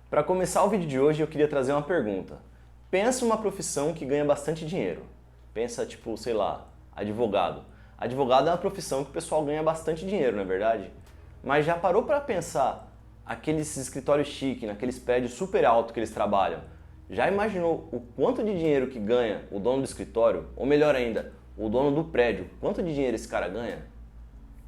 Para começar o vídeo de hoje, eu queria trazer uma pergunta. Pensa uma profissão que ganha bastante dinheiro. Pensa, tipo, sei lá, advogado. Advogado é uma profissão que o pessoal ganha bastante dinheiro, não é verdade? Mas já parou para pensar aqueles escritórios chiques, naqueles prédios super altos que eles trabalham? Já imaginou o quanto de dinheiro que ganha o dono do escritório? Ou melhor ainda, o dono do prédio? Quanto de dinheiro esse cara ganha?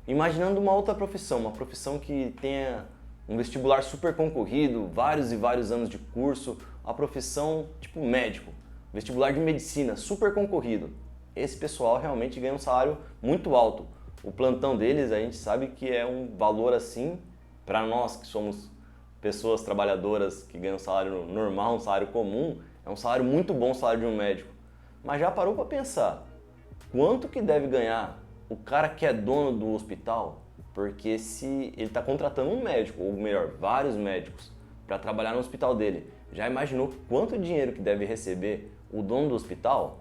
Imaginando uma outra profissão, uma profissão que tenha um vestibular super concorrido, vários e vários anos de curso, a profissão tipo médico, vestibular de medicina super concorrido. Esse pessoal realmente ganha um salário muito alto. O plantão deles a gente sabe que é um valor assim, para nós que somos pessoas trabalhadoras que ganham um salário normal, um salário comum, é um salário muito bom o salário de um médico. Mas já parou para pensar quanto que deve ganhar o cara que é dono do hospital? Porque se ele está contratando um médico, ou melhor, vários médicos, para trabalhar no hospital dele, já imaginou quanto dinheiro que deve receber o dono do hospital?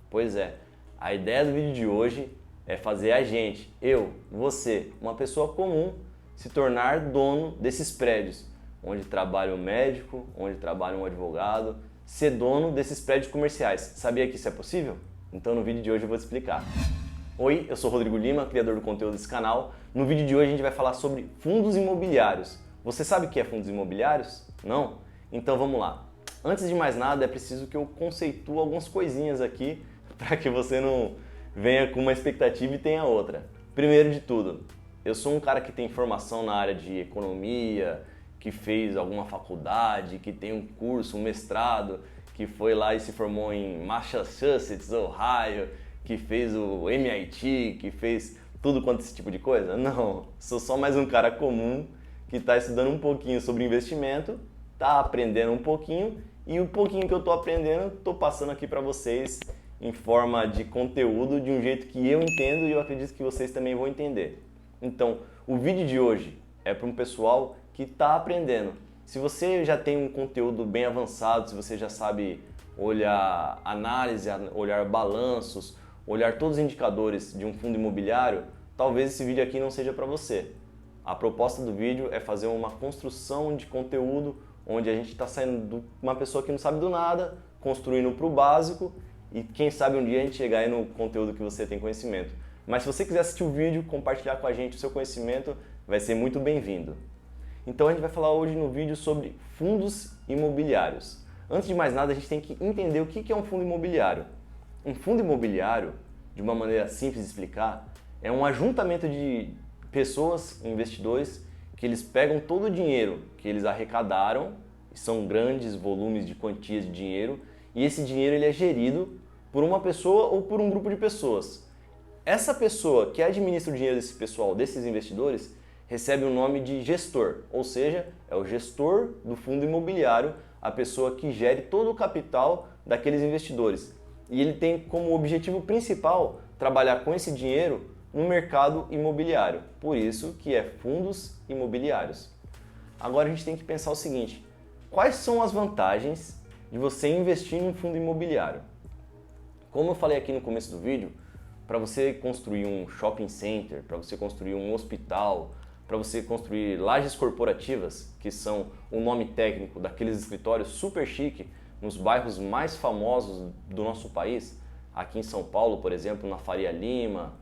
Pois é, a ideia do vídeo de hoje é fazer a gente, eu, você, uma pessoa comum, se tornar dono desses prédios, onde trabalha um médico, onde trabalha um advogado, ser dono desses prédios comerciais. Sabia que isso é possível? Então no vídeo de hoje eu vou te explicar. Oi, eu sou Rodrigo Lima, criador do conteúdo desse canal. No vídeo de hoje a gente vai falar sobre fundos imobiliários. Você sabe o que é fundos imobiliários? Não? Então vamos lá. Antes de mais nada, é preciso que eu conceitue algumas coisinhas aqui para que você não venha com uma expectativa e tenha outra. Primeiro de tudo, eu sou um cara que tem formação na área de economia, que fez alguma faculdade, que tem um curso, um mestrado, que foi lá e se formou em Massachusetts, Ohio, que fez o MIT, que fez tudo quanto esse tipo de coisa? Não, sou só mais um cara comum que está estudando um pouquinho sobre investimento, está aprendendo um pouquinho e o pouquinho que eu estou aprendendo, estou passando aqui para vocês em forma de conteúdo de um jeito que eu entendo e eu acredito que vocês também vão entender. Então, o vídeo de hoje é para um pessoal que está aprendendo. Se você já tem um conteúdo bem avançado, se você já sabe olhar análise, olhar balanços, olhar todos os indicadores de um fundo imobiliário, talvez esse vídeo aqui não seja para você. A proposta do vídeo é fazer uma construção de conteúdo onde a gente está saindo de uma pessoa que não sabe do nada, construindo para o básico e quem sabe um dia a gente chegar aí no conteúdo que você tem conhecimento. Mas se você quiser assistir o vídeo, compartilhar com a gente o seu conhecimento, vai ser muito bem-vindo. Então a gente vai falar hoje no vídeo sobre fundos imobiliários. Antes de mais nada, a gente tem que entender o que é um fundo imobiliário. Um fundo imobiliário, de uma maneira simples de explicar, é um ajuntamento de pessoas, investidores, que eles pegam todo o dinheiro que eles arrecadaram, são grandes volumes de quantias de dinheiro, e esse dinheiro ele é gerido por uma pessoa ou por um grupo de pessoas. Essa pessoa que administra o dinheiro desse pessoal, desses investidores, recebe o nome de gestor, ou seja, é o gestor do fundo imobiliário, a pessoa que gere todo o capital daqueles investidores. E ele tem como objetivo principal trabalhar com esse dinheiro no mercado imobiliário. Por isso que é fundos imobiliários. Agora a gente tem que pensar o seguinte: quais são as vantagens de você investir em um fundo imobiliário? Como eu falei aqui no começo do vídeo, para você construir um shopping center, para você construir um hospital, para você construir lajes corporativas, que são o nome técnico daqueles escritórios super chique, nos bairros mais famosos do nosso país, aqui em São Paulo, por exemplo, na Faria Lima,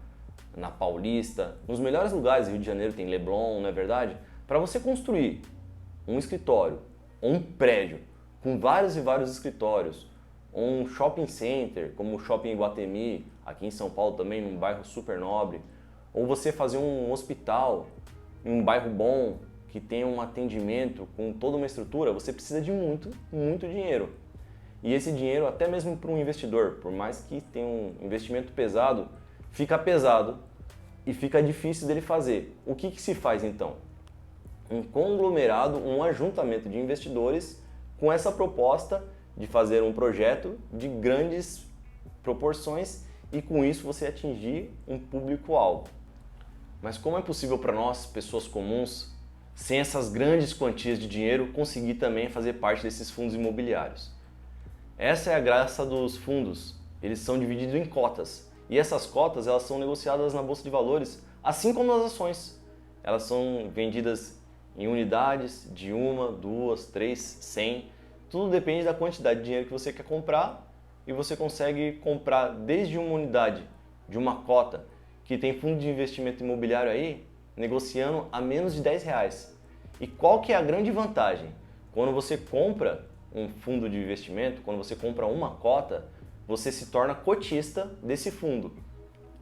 na Paulista, nos melhores lugares, Rio de Janeiro tem Leblon, não é verdade? Para você construir um escritório ou um prédio com vários e vários escritórios, ou um shopping center, como o Shopping Iguatemi, aqui em São Paulo também, num bairro super nobre, ou você fazer um hospital em um bairro bom, que tenha um atendimento com toda uma estrutura, você precisa de muito, muito dinheiro. E esse dinheiro, até mesmo para um investidor, por mais que tenha um investimento pesado, fica pesado e fica difícil dele fazer. O que se faz então? Um conglomerado, um ajuntamento de investidores com essa proposta de fazer um projeto de grandes proporções e com isso você atingir um público-alvo. Mas como é possível para nós, pessoas comuns, sem essas grandes quantias de dinheiro, conseguir também fazer parte desses fundos imobiliários? Essa é a graça dos fundos, eles são divididos em cotas e essas cotas elas são negociadas na Bolsa de Valores, assim como as ações. Elas são vendidas em unidades de 1, 2, 3, 100. Tudo depende da quantidade de dinheiro que você quer comprar e você consegue comprar desde uma unidade de uma cota que tem fundo de investimento imobiliário aí, negociando a menos de R$10. E qual que é a grande vantagem? Quando você compra um fundo de investimento, quando você compra uma cota, você se torna cotista desse fundo.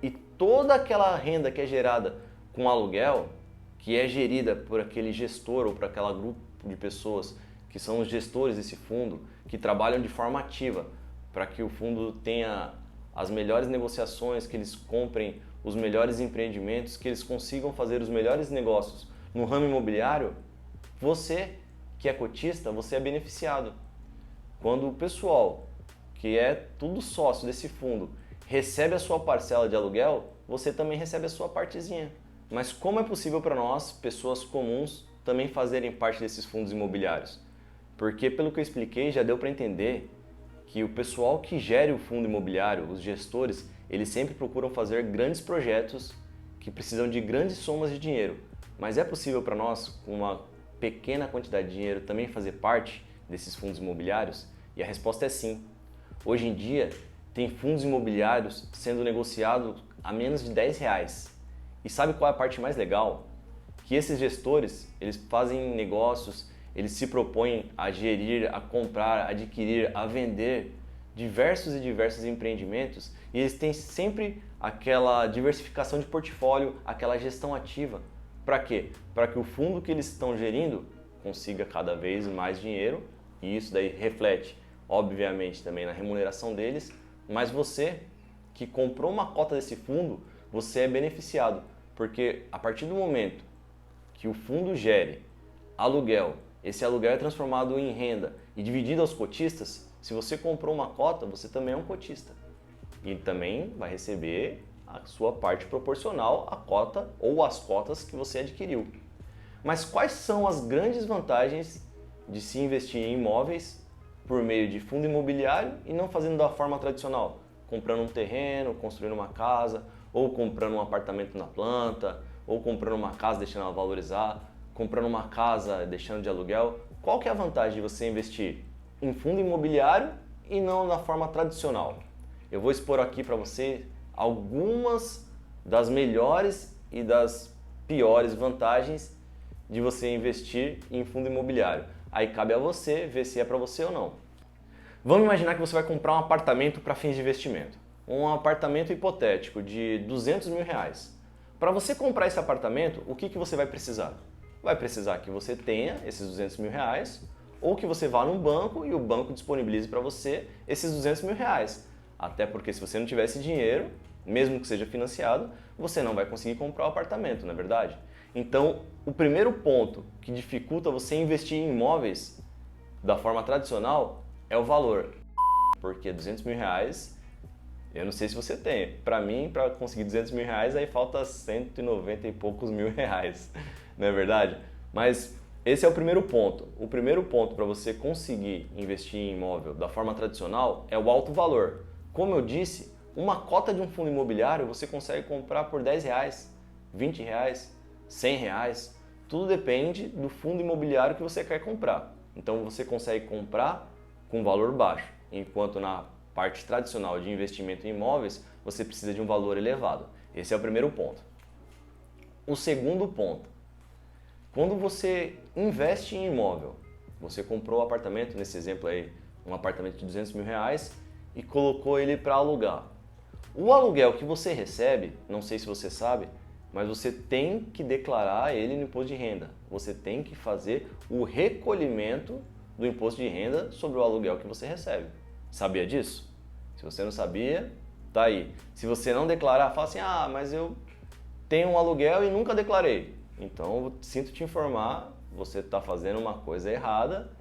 E toda aquela renda que é gerada com aluguel, que é gerida por aquele gestor ou por aquele grupo de pessoas que são os gestores desse fundo, que trabalham de forma ativa para que o fundo tenha as melhores negociações, que eles comprem os melhores empreendimentos, que eles consigam fazer os melhores negócios no ramo imobiliário, você que é cotista, você é beneficiado. Quando o pessoal, que é tudo sócio desse fundo, recebe a sua parcela de aluguel, você também recebe a sua partezinha. Mas como é possível para nós, pessoas comuns, também fazerem parte desses fundos imobiliários? Porque, pelo que eu expliquei, já deu para entender que o pessoal que gere o fundo imobiliário, os gestores, eles sempre procuram fazer grandes projetos que precisam de grandes somas de dinheiro. Mas é possível para nós, com uma pequena quantidade de dinheiro, também fazer parte desses fundos imobiliários? E a resposta é sim. Hoje em dia, tem fundos imobiliários sendo negociados a menos de R$10. E sabe qual é a parte mais legal? Que esses gestores, eles fazem negócios, eles se propõem a gerir, a comprar, a adquirir, a vender diversos e diversos empreendimentos e eles têm sempre aquela diversificação de portfólio, aquela gestão ativa. Para quê? Para que o fundo que eles estão gerindo consiga cada vez mais dinheiro e isso daí reflete, obviamente, também na remuneração deles, mas você que comprou uma cota desse fundo, você é beneficiado, porque a partir do momento que o fundo gere aluguel, esse aluguel é transformado em renda e dividido aos cotistas, se você comprou uma cota, você também é um cotista. E também vai receber a sua parte proporcional à cota ou às cotas que você adquiriu. Mas quais são as grandes vantagens de se investir em imóveis por meio de fundo imobiliário e não fazendo da forma tradicional? Comprando um terreno, construindo uma casa, ou comprando um apartamento na planta, ou comprando uma casa deixando ela valorizar, comprando uma casa deixando de aluguel. Qual que é a vantagem de você investir em fundo imobiliário e não na forma tradicional? Eu vou expor aqui para você algumas das melhores e das piores vantagens de você investir em fundo imobiliário. Aí cabe a você ver se é para você ou não. Vamos imaginar que você vai comprar um apartamento para fins de investimento. Um apartamento hipotético de R$200 mil. Para você comprar esse apartamento, o que você vai precisar? Vai precisar que você tenha esses R$200 mil ou que você vá num banco e o banco disponibilize para você esses R$200 mil. Até porque se você não tiver esse dinheiro, mesmo que seja financiado, você não vai conseguir comprar o apartamento, não é verdade? Então, o primeiro ponto que dificulta você investir em imóveis da forma tradicional é o valor. Porque R$200 mil, eu não sei se você tem. Para mim, para conseguir R$200 mil, aí falta 190 e poucos mil reais, não é verdade? Mas esse é o primeiro ponto. O primeiro ponto para você conseguir investir em imóvel da forma tradicional é o alto valor. Como eu disse, uma cota de um fundo imobiliário você consegue comprar por R$10, R$20, R$100. Tudo depende do fundo imobiliário que você quer comprar. Então você consegue comprar com valor baixo, enquanto na parte tradicional de investimento em imóveis você precisa de um valor elevado. Esse é o primeiro ponto. O segundo ponto, quando você investe em imóvel, você comprou um apartamento, nesse exemplo aí, um apartamento de R$200 mil e colocou ele para alugar. O aluguel que você recebe, não sei se você sabe, mas você tem que declarar ele no imposto de renda. Você tem que fazer o recolhimento do imposto de renda sobre o aluguel que você recebe. Sabia disso? Se você não sabia, tá aí. Se você não declarar, fala assim, mas eu tenho um aluguel e nunca declarei. Então, eu sinto te informar, você está fazendo uma coisa errada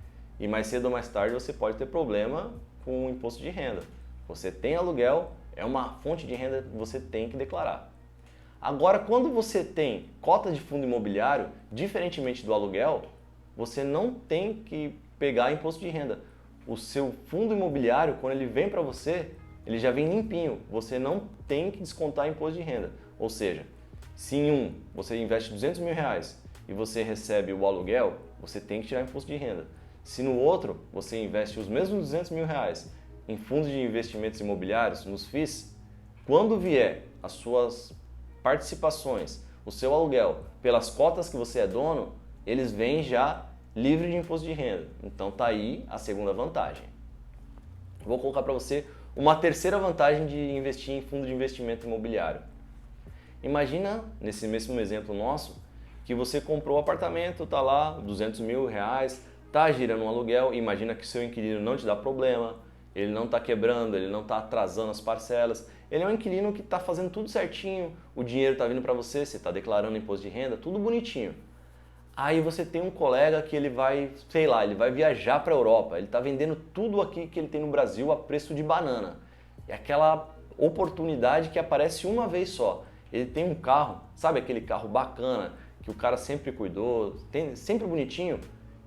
e mais cedo ou mais tarde você pode ter problema com o imposto de renda. Você tem aluguel, é uma fonte de renda que você tem que declarar. Agora, quando você tem cota de fundo imobiliário, diferentemente do aluguel, você não tem que pegar imposto de renda. O seu fundo imobiliário, quando ele vem para você, ele já vem limpinho. Você não tem que descontar imposto de renda. Ou seja, se em um você investe R$200 mil e você recebe o aluguel, você tem que tirar imposto de renda. Se no outro você investe os mesmos 200 mil reais em fundos de investimentos imobiliários, nos FIIs, quando vier as suas participações, o seu aluguel, pelas cotas que você é dono, eles vêm já livre de imposto de renda. Então tá aí a segunda vantagem. Vou colocar para você uma terceira vantagem de investir em fundo de investimento imobiliário. Imagina, nesse mesmo exemplo nosso, que você comprou um apartamento, tá lá, 200 mil reais, tá girando um aluguel, imagina que seu inquilino não te dá problema, ele não está quebrando, ele não está atrasando as parcelas, ele é um inquilino que está fazendo tudo certinho, o dinheiro está vindo para você, você está declarando imposto de renda, tudo bonitinho. Aí você tem um colega que ele vai, sei lá, ele vai viajar para a Europa, ele está vendendo tudo aqui que ele tem no Brasil a preço de banana. É aquela oportunidade que aparece uma vez só. Ele tem um carro, sabe aquele carro bacana, que o cara sempre cuidou, tem, sempre bonitinho,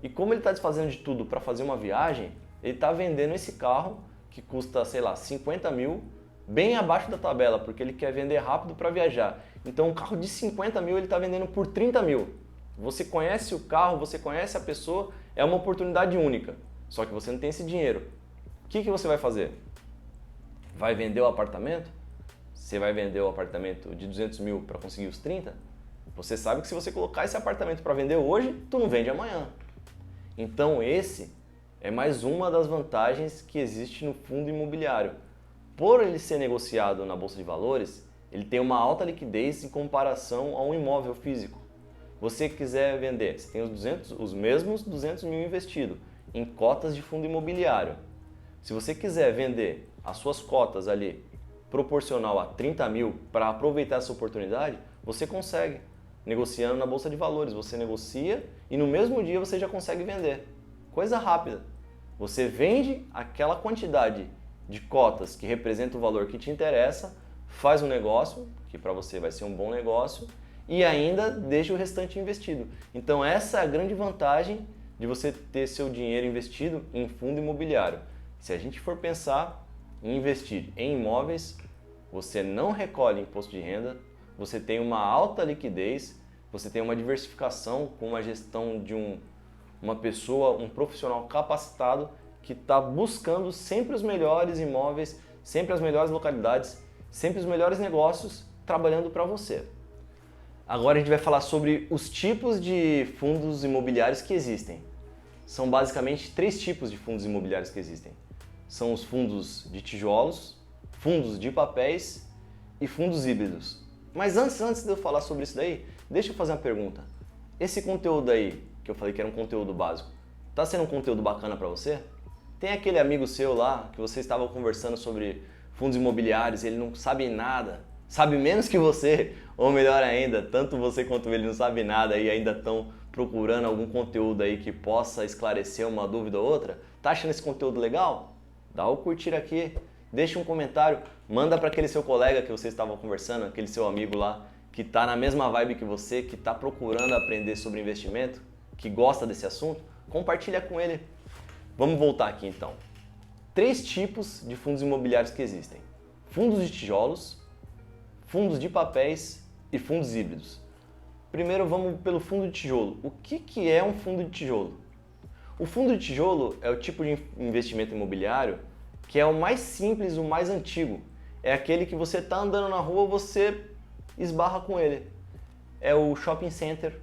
e como ele está desfazendo de tudo para fazer uma viagem, ele está vendendo esse carro que custa, sei lá, 50 mil, bem abaixo da tabela, porque ele quer vender rápido para viajar. Então um carro de 50 mil ele está vendendo por 30 mil. Você conhece o carro, você conhece a pessoa, é uma oportunidade única, só que você não tem esse dinheiro. O que você vai fazer? Vai vender o apartamento? Você vai vender o apartamento de 200 mil para conseguir os 30? Você sabe que se você colocar esse apartamento para vender hoje, tu não vende amanhã. Então esse é mais uma das vantagens que existe no fundo imobiliário. Por ele ser negociado na Bolsa de Valores, ele tem uma alta liquidez em comparação a um imóvel físico. Você quiser vender, você tem os mesmos 200 mil investidos em cotas de fundo imobiliário. Se você quiser vender as suas cotas ali proporcional a 30 mil para aproveitar essa oportunidade, você consegue. Negociando na Bolsa de Valores, você negocia e no mesmo dia você já consegue vender. Coisa rápida. Você vende aquela quantidade de cotas que representa o valor que te interessa, faz um negócio, que para você vai ser um bom negócio, e ainda deixa o restante investido. Então essa é a grande vantagem de você ter seu dinheiro investido em fundo imobiliário. Se a gente for pensar em investir em imóveis, você não recolhe imposto de renda, você tem uma alta liquidez, você tem uma diversificação com uma gestão de uma pessoa, um profissional capacitado que está buscando sempre os melhores imóveis, sempre as melhores localidades, sempre os melhores negócios trabalhando para você. Agora a gente vai falar sobre os tipos de fundos imobiliários que existem. São basicamente 3 tipos de fundos imobiliários que existem. São os fundos de tijolos, fundos de papéis e fundos híbridos. Mas antes de eu falar sobre isso daí, deixa eu fazer uma pergunta. Esse conteúdo aí, que eu falei que era um conteúdo básico, tá sendo um conteúdo bacana para você? Tem aquele amigo seu lá que você estava conversando sobre fundos imobiliários e ele não sabe nada, sabe menos que você, ou melhor ainda, tanto você quanto ele não sabe nada e ainda estão procurando algum conteúdo aí que possa esclarecer uma dúvida ou outra? Tá achando esse conteúdo legal? Dá o curtir aqui, deixa um comentário, manda para aquele seu colega que você estava conversando, aquele seu amigo lá que está na mesma vibe que você, que está procurando aprender sobre investimento, que gosta desse assunto, compartilha com ele. Vamos voltar aqui então. 3 tipos de fundos imobiliários que existem: fundos de tijolos, fundos de papéis e fundos híbridos. Primeiro vamos pelo fundo de tijolo. O que é um fundo de tijolo? O fundo de tijolo é o tipo de investimento imobiliário que é o mais simples, o mais antigo. É aquele que você está andando na rua, você esbarra com ele. É o shopping center,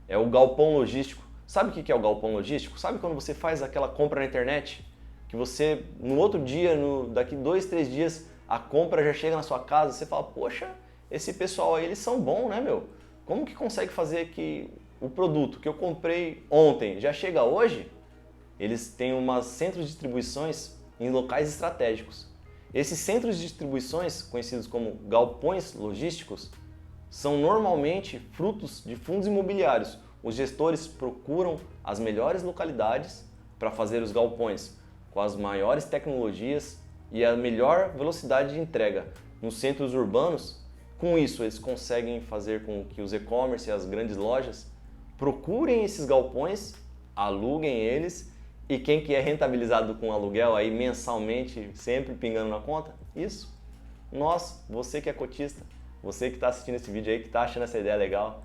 é o galpão logístico. Sabe o que é o galpão logístico? Sabe quando você faz aquela compra na internet? Que você, no outro dia, daqui 2, 3 dias, a compra já chega na sua casa, você fala, poxa, esse pessoal aí, eles são bons, né, meu? Como que consegue fazer que o produto que eu comprei ontem já chega hoje? Eles têm umas centros de distribuições em locais estratégicos. Esses centros de distribuições, conhecidos como galpões logísticos, são normalmente frutos de fundos imobiliários. Os gestores procuram as melhores localidades para fazer os galpões com as maiores tecnologias e a melhor velocidade de entrega nos centros urbanos. Com isso, eles conseguem fazer com que os e-commerce e as grandes lojas procurem esses galpões, aluguem eles, e quem que é rentabilizado com aluguel aí mensalmente, sempre pingando na conta? Isso. Nós, você que é cotista, você que está assistindo esse vídeo aí, que está achando essa ideia legal,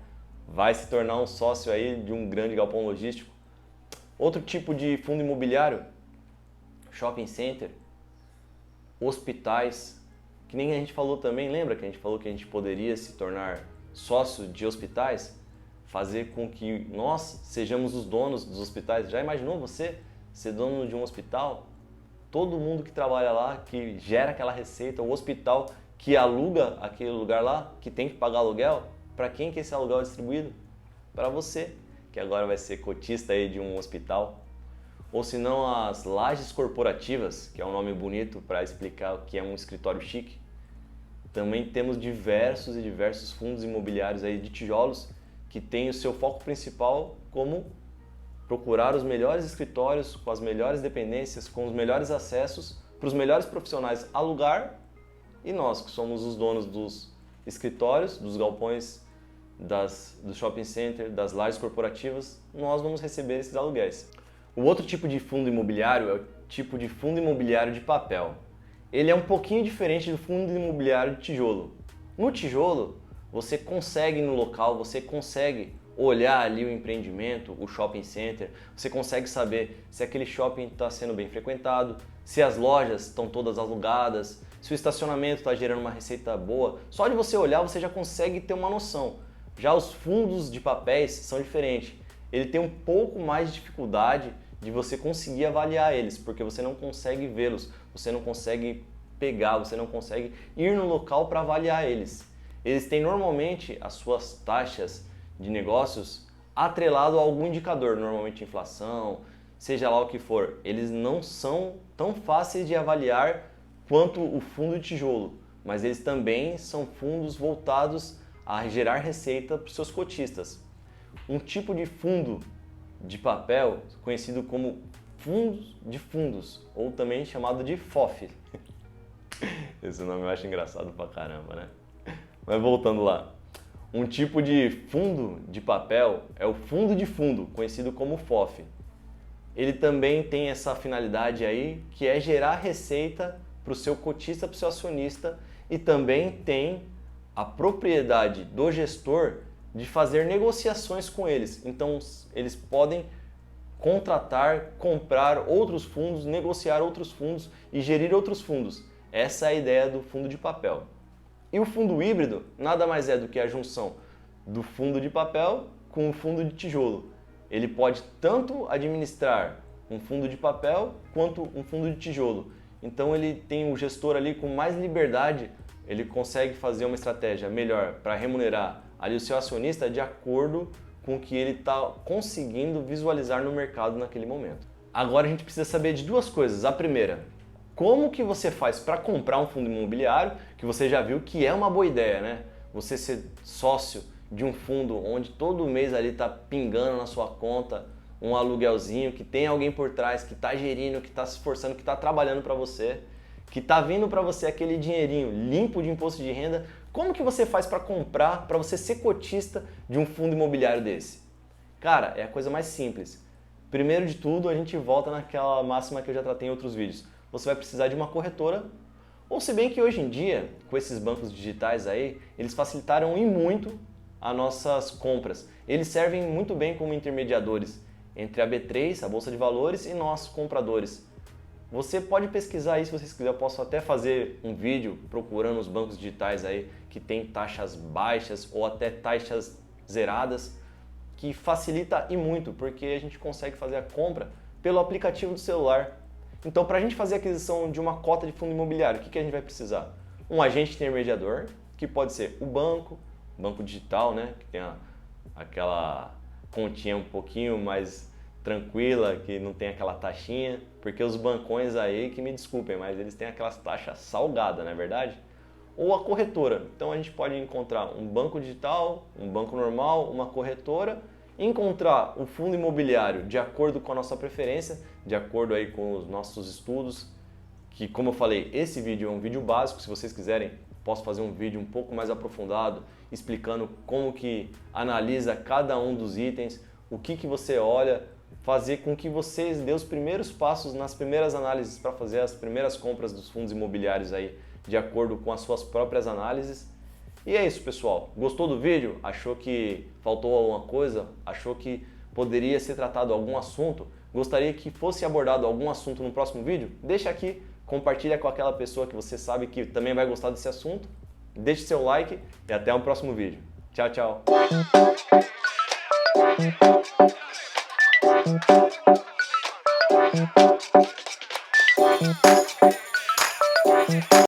vai se tornar um sócio aí de um grande galpão logístico. Outro tipo de fundo imobiliário, shopping center, hospitais, que nem a gente falou também, lembra que a gente falou que a gente poderia se tornar sócio de hospitais? Fazer com que nós sejamos os donos dos hospitais. Já imaginou você ser dono de um hospital? Todo mundo que trabalha lá, que gera aquela receita, o hospital que aluga aquele lugar lá, que tem que pagar aluguel, para quem que esse aluguel é distribuído? Para você, que agora vai ser cotista aí de um hospital. Ou se não, as lajes corporativas, que é um nome bonito para explicar o que é um escritório chique. Também temos diversos fundos imobiliários aí de tijolos que têm o seu foco principal como procurar os melhores escritórios, com as melhores dependências, com os melhores acessos, para os melhores profissionais alugar, e nós, que somos os donos dos escritórios, dos galpões, do shopping center, das lajes corporativas, nós vamos receber esses aluguéis. O outro tipo de fundo imobiliário é o tipo de fundo imobiliário de papel. Ele é um pouquinho diferente do fundo imobiliário de tijolo. No tijolo, você consegue ir no local, você consegue olhar ali o empreendimento, o shopping center, você consegue saber se aquele shopping está sendo bem frequentado, se as lojas estão todas alugadas, se o estacionamento está gerando uma receita boa. Só de você olhar você já consegue ter uma noção. Já os fundos de papéis são diferentes. Ele tem um pouco mais de dificuldade de você conseguir avaliar eles, porque você não consegue vê-los, você não consegue pegar, você não consegue ir no local para avaliar eles. Eles têm normalmente as suas taxas de negócios atrelado a algum indicador, normalmente inflação, seja lá o que for. Eles não são tão fáceis de avaliar quanto o fundo de tijolo, mas eles também são fundos voltados a gerar receita para os seus cotistas. Um tipo de fundo de papel conhecido como fundos de fundos, ou também chamado de FOF. Esse nome eu acho engraçado pra caramba, né? Mas voltando lá. Um tipo de fundo de papel é o fundo de fundo, conhecido como FOF. Ele também tem essa finalidade aí, que é gerar receita para o seu cotista, para o seu acionista, e também tem a propriedade do gestor de fazer negociações com eles. Então, eles podem contratar, comprar outros fundos, negociar outros fundos e gerir outros fundos. Essa é a ideia do fundo de papel. E o fundo híbrido nada mais é do que a junção do fundo de papel com o fundo de tijolo. Ele pode tanto administrar um fundo de papel quanto um fundo de tijolo. Então ele tem o gestor ali com mais liberdade, ele consegue fazer uma estratégia melhor para remunerar ali o seu acionista de acordo com o que ele está conseguindo visualizar no mercado naquele momento. Agora a gente precisa saber de duas coisas. A primeira, como que você faz para comprar um fundo imobiliário, que você já viu que é uma boa ideia, né? Você ser sócio de um fundo onde todo mês ali está pingando na sua conta um aluguelzinho, que tem alguém por trás, que está gerindo, que está se esforçando, que está trabalhando para você, que está vindo para você aquele dinheirinho limpo de imposto de renda. Como que você faz para comprar, para você ser cotista de um fundo imobiliário desse? Cara, é a coisa mais simples. Primeiro de tudo, a gente volta naquela máxima que eu já tratei em outros vídeos. Você vai precisar de uma corretora, ou se bem que hoje em dia, com esses bancos digitais aí, eles facilitaram e muito as nossas compras. Eles servem muito bem como intermediadores entre a B3, a Bolsa de Valores, e nós, compradores. Você pode pesquisar aí se você quiser, eu posso até fazer um vídeo procurando os bancos digitais aí que tem taxas baixas ou até taxas zeradas, que facilita e muito, porque a gente consegue fazer a compra pelo aplicativo do celular. Então, para a gente fazer a aquisição de uma cota de fundo imobiliário, o que a gente vai precisar? Um agente intermediador, que pode ser o banco digital, né, que tem aquela continha um pouquinho mais tranquila, que não tem aquela taxinha, porque os bancões aí, que me desculpem, mas eles têm aquelas taxas salgadas, não é verdade? Ou a corretora. Então a gente pode encontrar um banco digital, um banco normal, uma corretora, encontrar o fundo imobiliário de acordo com a nossa preferência, de acordo aí com os nossos estudos, que como eu falei, esse vídeo é um vídeo básico, se vocês quiserem, posso fazer um vídeo um pouco mais aprofundado, explicando como que analisa cada um dos itens, o que você olha, fazer com que vocês dê os primeiros passos nas primeiras análises para fazer as primeiras compras dos fundos imobiliários aí, de acordo com as suas próprias análises. E é isso, pessoal. Gostou do vídeo? Achou que faltou alguma coisa? Achou que poderia ser tratado algum assunto? Gostaria que fosse abordado algum assunto no próximo vídeo? Deixa aqui, compartilha com aquela pessoa que você sabe que também vai gostar desse assunto. Deixe seu like e até o próximo vídeo. Tchau, tchau.